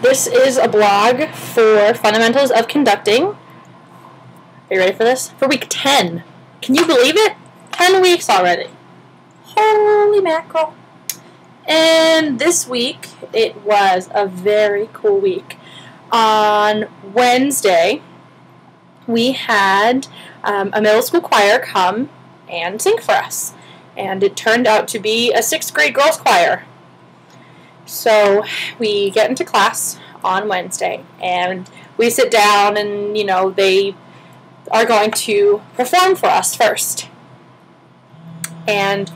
This is a blog for Fundamentals of Conducting. Are you ready for this? For week 10. Can you believe it? 10 weeks already. Holy mackerel. And this week, it was a very cool week. On Wednesday, we had a middle school choir come and sing for us. And it turned out to be a 6th grade girls choir. So we get into class on Wednesday, and we sit down, and, they are going to perform for us first. And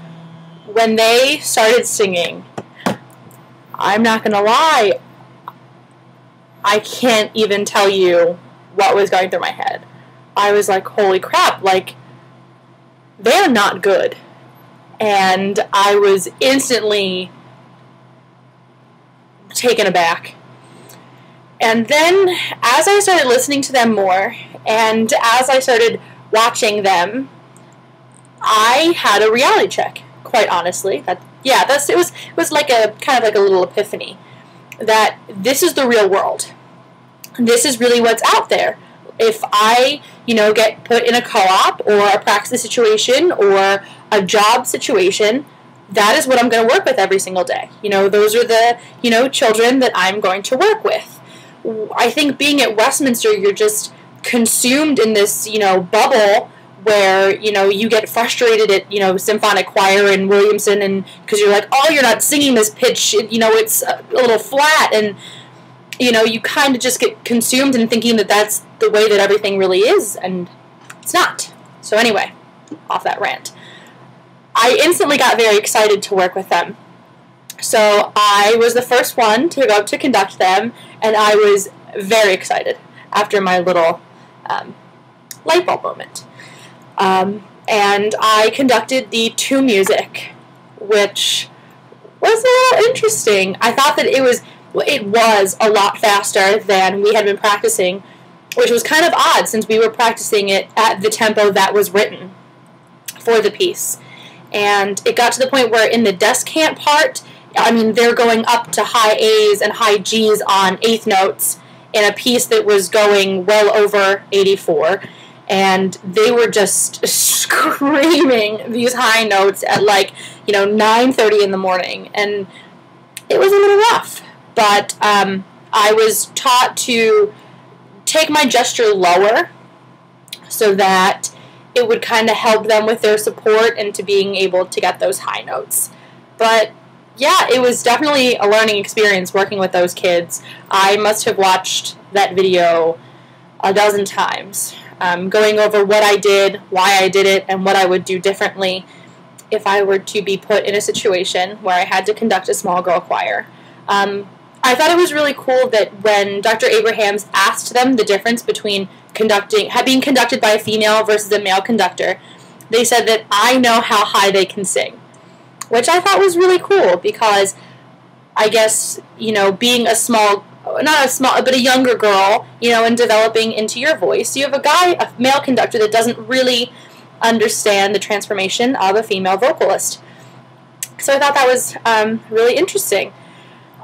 when they started singing, I'm not going to lie, I can't even tell you what was going through my head. I was like, holy crap, they're not good. And I was instantly taken aback. And then, as I started listening to them more, and as I started watching them, I had a reality check, quite honestly. It was like a kind of like a little epiphany that this is the real world. This is really what's out there. If I, get put in a co-op or a practice situation or a job situation, that is what I'm going to work with every single day. Those are the, children that I'm going to work with. I think being at Westminster, you're just consumed in this, bubble where, you get frustrated at, symphonic choir and Williamson, and because you're like, oh, you're not singing this pitch, it's a little flat, and, you kind of just get consumed in thinking that that's the way that everything really is, and it's not. So anyway, off that rant. I instantly got very excited to work with them. So I was the first one to go up to conduct them, and I was very excited after my little light bulb moment. And I conducted the To Music, which was a little interesting. I thought that it was a lot faster than we had been practicing, which was kind of odd since we were practicing it at the tempo that was written for the piece. And it got to the point where in the descant part, they're going up to high A's and high G's on eighth notes in a piece that was going well over 84. And they were just screaming these high notes at 9:30 in the morning. And it was a little rough. But I was taught to take my gesture lower so that it would kind of help them with their support and to being able to get those high notes. But yeah, it was definitely a learning experience working with those kids. I must have watched that video a dozen times, going over what I did, why I did it, and what I would do differently if I were to be put in a situation where I had to conduct a small girl choir. I thought it was really cool that when Dr. Abrahams asked them the difference between being conducted by a female versus a male conductor, they said that I know how high they can sing, which I thought was really cool because I guess, being a younger girl, and developing into your voice, you have a male conductor that doesn't really understand the transformation of a female vocalist. So I thought that was really interesting.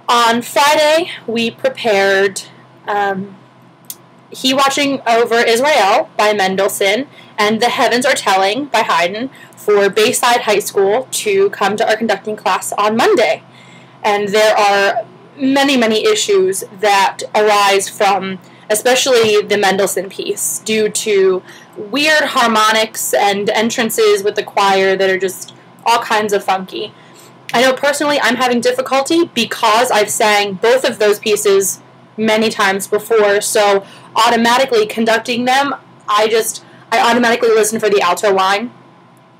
On Friday, we prepared He Watching Over Israel by Mendelssohn and The Heavens Are Telling by Haydn for Bayside High School to come to our conducting class on Monday. And there are many, many issues that arise from especially the Mendelssohn piece due to weird harmonics and entrances with the choir that are just all kinds of funky. I know personally I'm having difficulty because I've sang both of those pieces many times before, so automatically conducting them, I automatically listen for the alto line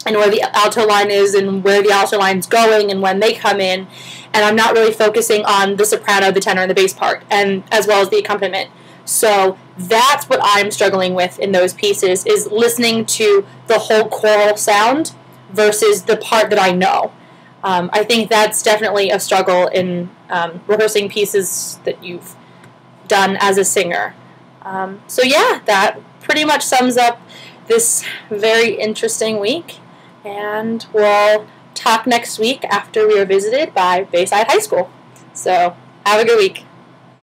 and where the alto line is and where the alto line's going and when they come in, and I'm not really focusing on the soprano, the tenor, and the bass part, and as well as the accompaniment. So that's what I'm struggling with in those pieces, is listening to the whole choral sound versus the part that I know. I think that's definitely a struggle in rehearsing pieces that you've done as a singer. So yeah, that pretty much sums up this very interesting week, and we'll talk next week after we are visited by Bayside High School. So have a good week.